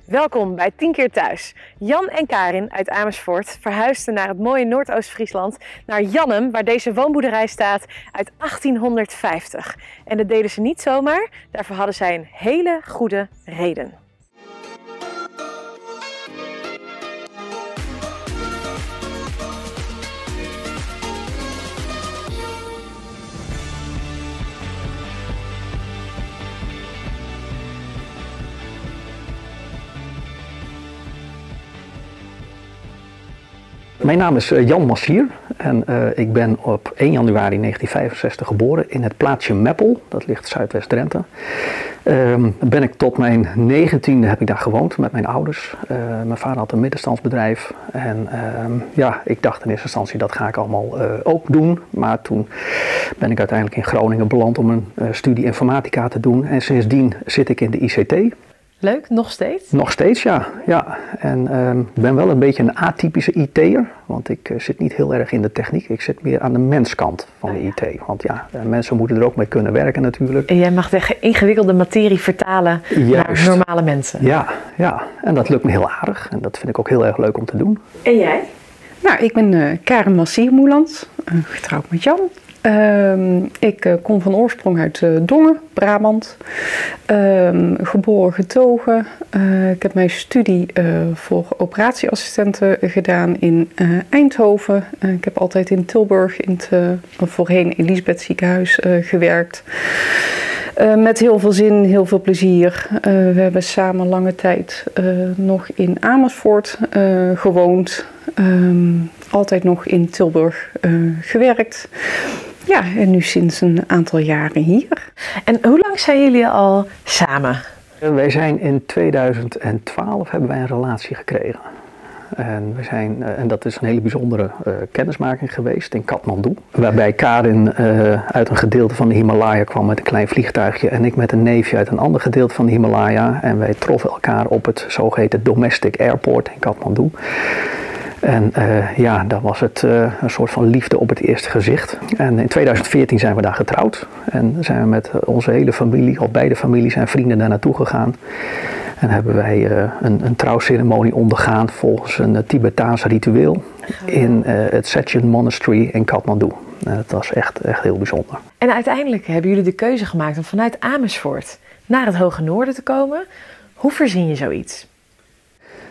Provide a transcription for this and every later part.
Welkom bij 10 keer thuis. Jan en Karin uit Amersfoort verhuisden naar het mooie Noordoost-Friesland, naar Jannum, waar deze woonboerderij staat, uit 1850. En dat deden ze niet zomaar, daarvoor hadden zij een hele goede reden. Mijn naam is Jan Massier en ik ben op 1 januari 1965 geboren in het plaatsje Meppel, dat ligt Zuidwest-Drenthe. Ben ik tot mijn 19e heb ik daar gewoond met mijn ouders. Mijn vader had een middenstandsbedrijf en ik dacht in eerste instantie dat ga ik allemaal ook doen. Maar toen ben ik uiteindelijk in Groningen beland om een studie informatica te doen en sindsdien zit ik in de ICT. Leuk, nog steeds? Nog steeds, ja. En ik ben wel een beetje een atypische IT'er, want ik zit niet heel erg in de techniek. Ik zit meer aan de menskant van de IT. Want ja, mensen moeten er ook mee kunnen werken natuurlijk. En jij mag de ingewikkelde materie vertalen naar normale mensen. Ja, en dat lukt me heel aardig. En dat vind ik ook heel erg leuk om te doen. En jij? Nou, ik ben Karin Massier-Moeland, getrouwd met Jan. Ik kom van oorsprong uit Dongen, Brabant. Geboren getogen. Ik heb mijn studie voor operatieassistenten gedaan in Eindhoven. Ik heb altijd in Tilburg in het voorheen Elisabeth ziekenhuis gewerkt. Met heel veel zin, heel veel plezier. We hebben samen lange tijd nog in Amersfoort gewoond. Altijd nog in Tilburg gewerkt. Ja, en nu sinds een aantal jaren hier. En hoe lang zijn jullie al samen? Wij zijn in 2012 hebben wij een relatie gekregen. En dat is een hele bijzondere kennismaking geweest in Kathmandu. Waarbij Karin uit een gedeelte van de Himalaya kwam met een klein vliegtuigje. En ik met een neefje uit een ander gedeelte van de Himalaya. En wij troffen elkaar op het zogeheten Domestic Airport in Kathmandu. En dan was het een soort van liefde op het eerste gezicht. En in 2014 zijn we daar getrouwd. En zijn we met onze hele familie, of beide families en vrienden daar naartoe gegaan. En hebben wij een trouwceremonie ondergaan volgens een Tibetaans ritueel in het Setchen Monastery in Kathmandu. Dat was echt heel bijzonder. En uiteindelijk hebben jullie de keuze gemaakt om vanuit Amersfoort naar het Hoge Noorden te komen. Hoe verzin je zoiets?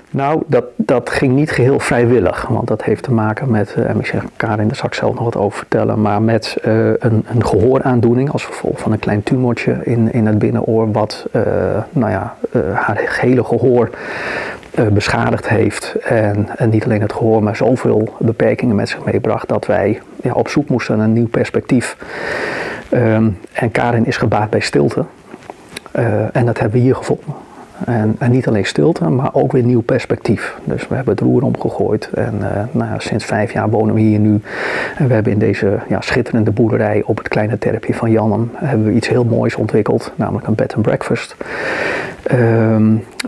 Nou, dat ging niet geheel vrijwillig, want dat heeft te maken met, en ik zeg Karin, daar zal ik zelf nog wat over vertellen, maar met een gehooraandoening als gevolg van een klein tumortje in het binnenoor, wat haar hele gehoor beschadigd heeft. En niet alleen het gehoor, maar zoveel beperkingen met zich meebracht dat wij op zoek moesten naar een nieuw perspectief. En Karin is gebaat bij stilte en dat hebben we hier gevonden. En niet alleen stilte, maar ook weer nieuw perspectief. Dus we hebben het roer omgegooid en sinds 5 jaar wonen we hier nu. En we hebben in deze schitterende boerderij op het kleine terpje van Jannum hebben we iets heel moois ontwikkeld, namelijk een bed and breakfast.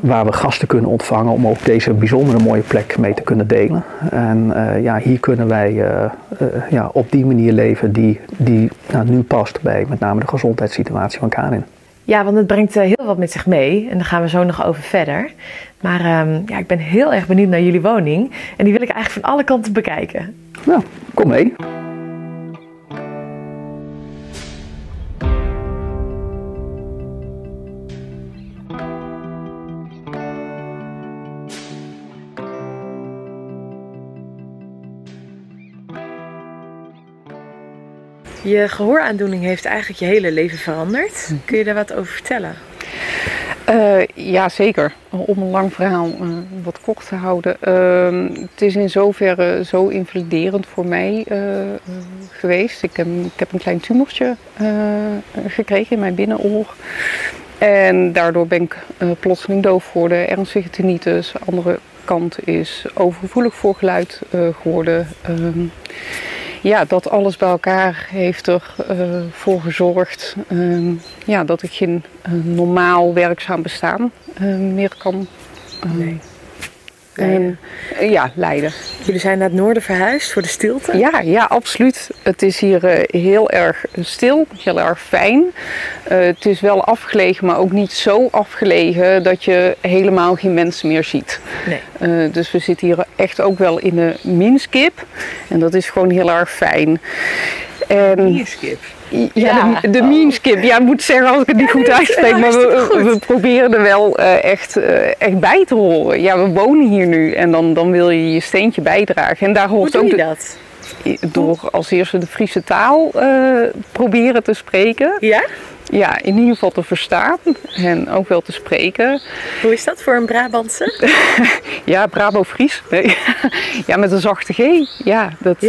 Waar we gasten kunnen ontvangen om ook deze bijzondere mooie plek mee te kunnen delen. En hier kunnen wij op die manier leven die nu past bij met name de gezondheidssituatie van Karin. Ja, want het brengt heel wat met zich mee en daar gaan we zo nog over verder. Maar ik ben heel erg benieuwd naar jullie woning en die wil ik eigenlijk van alle kanten bekijken. Nou, kom mee. Je gehooraandoening heeft eigenlijk je hele leven veranderd. Kun je daar wat over vertellen? Ja, zeker. Om een lang verhaal wat kort te houden. Het is in zoverre zo invaliderend voor mij geweest. Ik heb een klein tumortje gekregen in mijn binnenoor. En daardoor ben ik plotseling doof geworden, ernstige tinnitus. De andere kant is overgevoelig voor geluid geworden. Dat alles bij elkaar heeft ervoor gezorgd dat ik geen normaal werkzaam bestaan meer kan Ja, Leiden. Jullie zijn naar het noorden verhuisd voor de stilte? Ja, absoluut. Het is hier heel erg stil, heel erg fijn. Het is wel afgelegen, maar ook niet zo afgelegen dat je helemaal geen mensen meer ziet. Nee. Dus we zitten hier echt ook wel in de Minskip. En dat is gewoon heel erg fijn. Minskip? Ja, de Minskip. Ja, ik moet zeggen als ik het niet goed uitspreek, maar we proberen er wel echt bij te horen. Ja, we wonen hier nu en dan wil je je steentje bijdragen. En daar hoort Hoe ook doe je dat? Door als eerste de Friese taal proberen te spreken. Ja? Ja, in ieder geval te verstaan en ook wel te spreken. Hoe is dat voor een Brabantse? Ja, Brabo-Fries. Nee. Ja, met een zachte G. Ja, dat,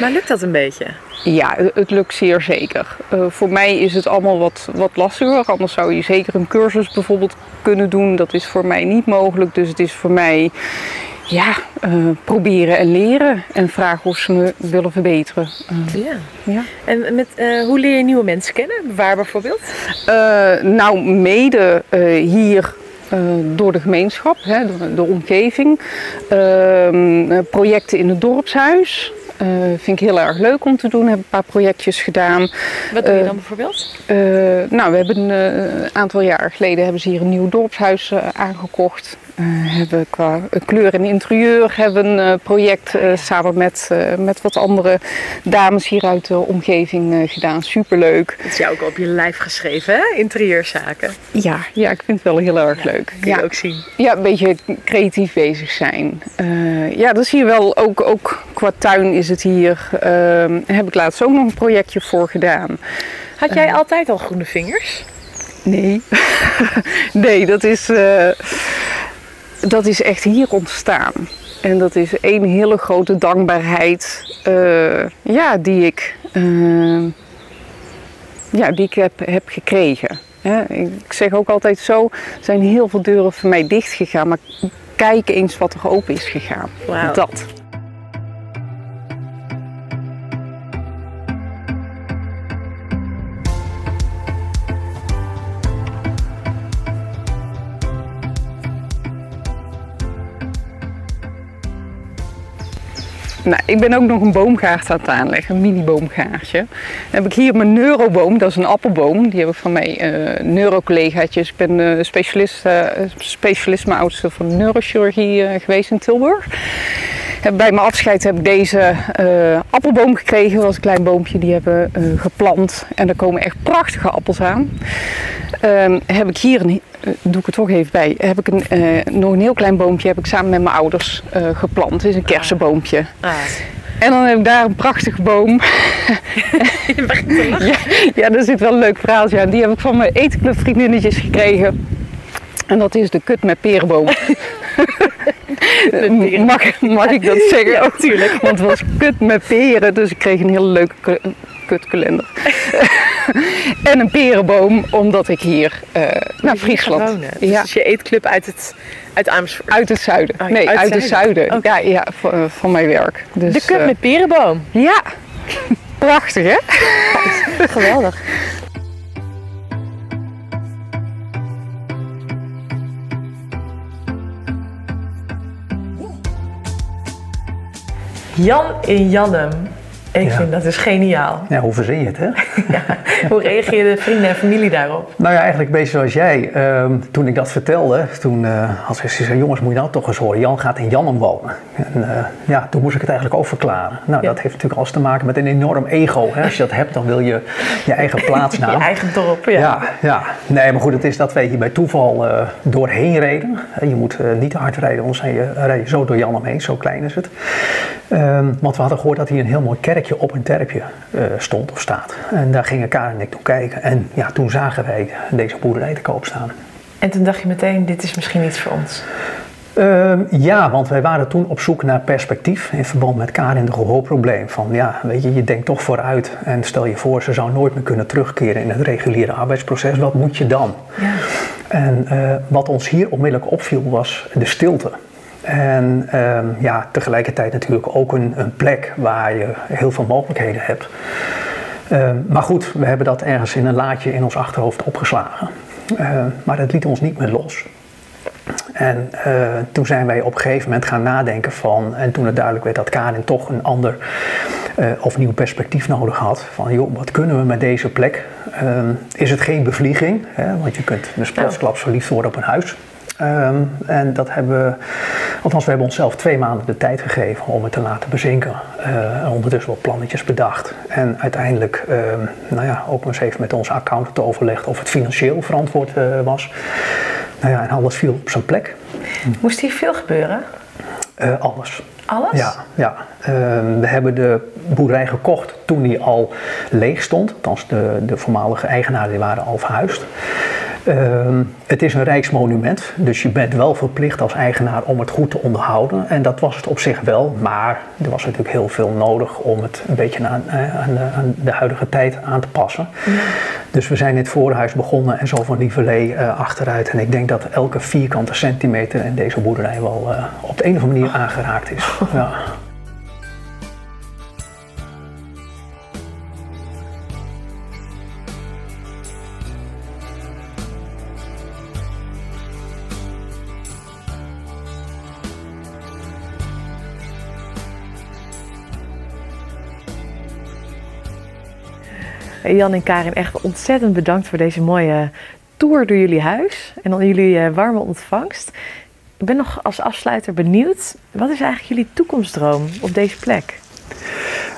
maar lukt dat een beetje? Ja, het lukt zeer zeker. Voor mij is het allemaal wat lastiger. Anders zou je zeker een cursus bijvoorbeeld kunnen doen. Dat is voor mij niet mogelijk. Dus het is voor mij proberen en leren. En vragen of ze me willen verbeteren. Ja. En hoe leer je nieuwe mensen kennen? Waar bijvoorbeeld? Nou, mede hier door de gemeenschap, de omgeving. Projecten in het dorpshuis. Vind ik heel erg leuk om te doen. Heb een paar projectjes gedaan. Wat doe je dan bijvoorbeeld? Nou, we hebben een aantal jaren geleden hebben ze hier een nieuw dorpshuis aangekocht. Hebben qua kleur en interieur hebben een project samen met wat andere dames hier uit de omgeving gedaan. Superleuk. Dat is jou ook op je lijf geschreven, hè? Interieurzaken. Ja, ik vind het wel heel erg leuk. Kun je ook zien. Ja, een beetje creatief bezig zijn. Ja, dat is hier wel ook qua tuin is het hier. Heb ik laatst ook nog een projectje voor gedaan. Had jij altijd al groene vingers? Nee. Nee, dat is echt hier ontstaan. En dat is één hele grote dankbaarheid die ik heb gekregen. Ik zeg ook altijd zo, er zijn heel veel deuren voor mij dicht gegaan, maar kijk eens wat er open is gegaan. Wow. Dat. Nou, ik ben ook nog een boomgaard aan het aanleggen, een mini-boomgaardje. Dan heb ik hier mijn neuroboom, dat is een appelboom. Die heb ik van mijn neurocollegaatjes. Ik ben specialist mijn oudste van de neurochirurgie geweest in Tilburg. Bij mijn afscheid heb ik deze appelboom gekregen. Dat was een klein boompje, die hebben geplant. En er komen echt prachtige appels aan. Heb ik hier doe ik er toch even bij. Heb ik nog een heel klein boompje heb ik samen met mijn ouders geplant. Het is een kersenboompje. En dan heb ik daar een prachtige boom. Je begint te lachen. Ja, daar zit wel een leuk verhaaltje aan. Die heb ik van mijn etenclub vriendinnetjes gekregen. En dat is de kut met perenboom. Mag ik dat zeggen? Ja, natuurlijk. Want het was kut met peren, dus ik kreeg een hele leuke kutkalender. En een perenboom, omdat ik hier naar Friesland. Dus je eetclub uit Amersfoort? Uit het zuiden. Oh, nee, uit het zuiden. Okay. Ja, van mijn werk. Dus, de kut met perenboom? Ja, prachtig hè? Geweldig. Jan in Jannum. Ik vind dat dus geniaal. Ja, hoe verzin je het, hè? Ja, hoe reageerden vrienden en familie daarop? Nou ja, eigenlijk een beetje zoals jij. Toen ik dat vertelde, toen had ik gezegd, jongens, moet je nou toch eens horen. Jan gaat in Jannum wonen. En toen moest ik het eigenlijk ook verklaren. Nou, dat heeft natuurlijk alles te maken met een enorm ego. Hè? Als je dat hebt, dan wil je je eigen plaatsnaam. Je eigen dorp, ja. Nee, maar goed, het is dat wij hier bij toeval doorheen reden. Je moet niet te hard rijden, anders rij je zo door Jannum heen. Zo klein is het. Want we hadden gehoord dat hier een heel mooi kerkje op een terpje stond of staat. En daar gingen Karin en ik toen kijken. En ja, toen zagen wij deze boerderij te koop staan. En toen dacht je meteen, dit is misschien iets voor ons? Ja, want wij waren toen op zoek naar perspectief in verband met Karin de gehoorprobleem. Van ja, weet je denkt toch vooruit en stel je voor, ze zou nooit meer kunnen terugkeren in het reguliere arbeidsproces. Wat moet je dan? Ja. En wat ons hier onmiddellijk opviel was de stilte. En tegelijkertijd natuurlijk ook een plek waar je heel veel mogelijkheden hebt. Maar goed, we hebben dat ergens in een laadje in ons achterhoofd opgeslagen. Maar dat liet ons niet meer los. En toen zijn wij op een gegeven moment gaan nadenken van, en toen het duidelijk werd dat Karin toch een ander of nieuw perspectief nodig had. Van joh, wat kunnen we met deze plek? Is het geen bevlieging? Hè? Want je kunt dus plotsklaps verliefd worden op een huis. En dat hebben we, althans we hebben onszelf 2 maanden de tijd gegeven om het te laten bezinken. En ondertussen wat plannetjes bedacht. En uiteindelijk ook eens even met onze accountant overlegd of het financieel verantwoord was. En alles viel op zijn plek. Moest hier veel gebeuren? Alles. Alles? Ja. We hebben de boerderij gekocht toen die al leeg stond. Althans, de voormalige eigenaren die waren al verhuisd. Het is een rijksmonument, dus je bent wel verplicht als eigenaar om het goed te onderhouden. En dat was het op zich wel, maar er was natuurlijk heel veel nodig om het een beetje aan de huidige tijd aan te passen. Ja. Dus we zijn in het voorhuis begonnen en zo van lieverlee achteruit. En ik denk dat elke vierkante centimeter in deze boerderij wel op de een of andere manier aangeraakt is. Ja. Jan en Karin, echt ontzettend bedankt voor deze mooie tour door jullie huis en dan jullie warme ontvangst. Ik ben nog als afsluiter benieuwd, wat is eigenlijk jullie toekomstdroom op deze plek?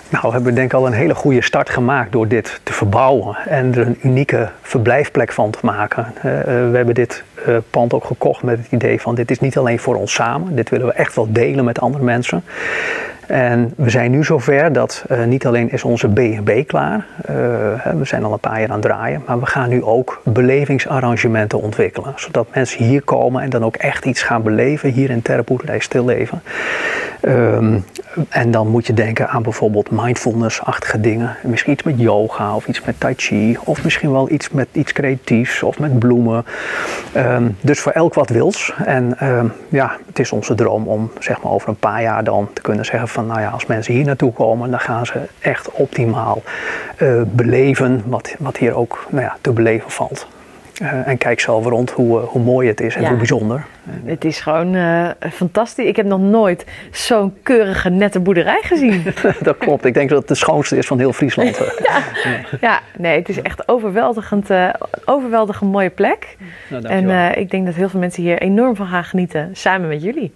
Nou, we hebben denk ik al een hele goede start gemaakt door dit te verbouwen en er een unieke verblijfplek van te maken. We hebben dit pand ook gekocht met het idee van dit is niet alleen voor ons samen, dit willen we echt wel delen met andere mensen. En we zijn nu zover dat niet alleen is onze B&B klaar, we zijn al een paar jaar aan het draaien, maar we gaan nu ook belevingsarrangementen ontwikkelen. Zodat mensen hier komen en dan ook echt iets gaan beleven, hier in Terreboerderij Stilleven. En dan moet je denken aan bijvoorbeeld mindfulness-achtige dingen. Misschien iets met yoga of iets met tai chi of misschien wel iets met iets creatiefs of met bloemen. Dus voor elk wat wils. En het is onze droom om zeg maar over een paar jaar dan te kunnen zeggen van nou ja, als mensen hier naartoe komen, dan gaan ze echt optimaal beleven wat hier ook te beleven valt. En kijk zelf rond hoe mooi het is en hoe bijzonder. Het is gewoon fantastisch. Ik heb nog nooit zo'n keurige, nette boerderij gezien. Dat klopt. Ik denk dat het de schoonste is van heel Friesland. Nee, het is echt overweldigend mooie plek. Nou, en ik denk dat heel veel mensen hier enorm van gaan genieten, samen met jullie.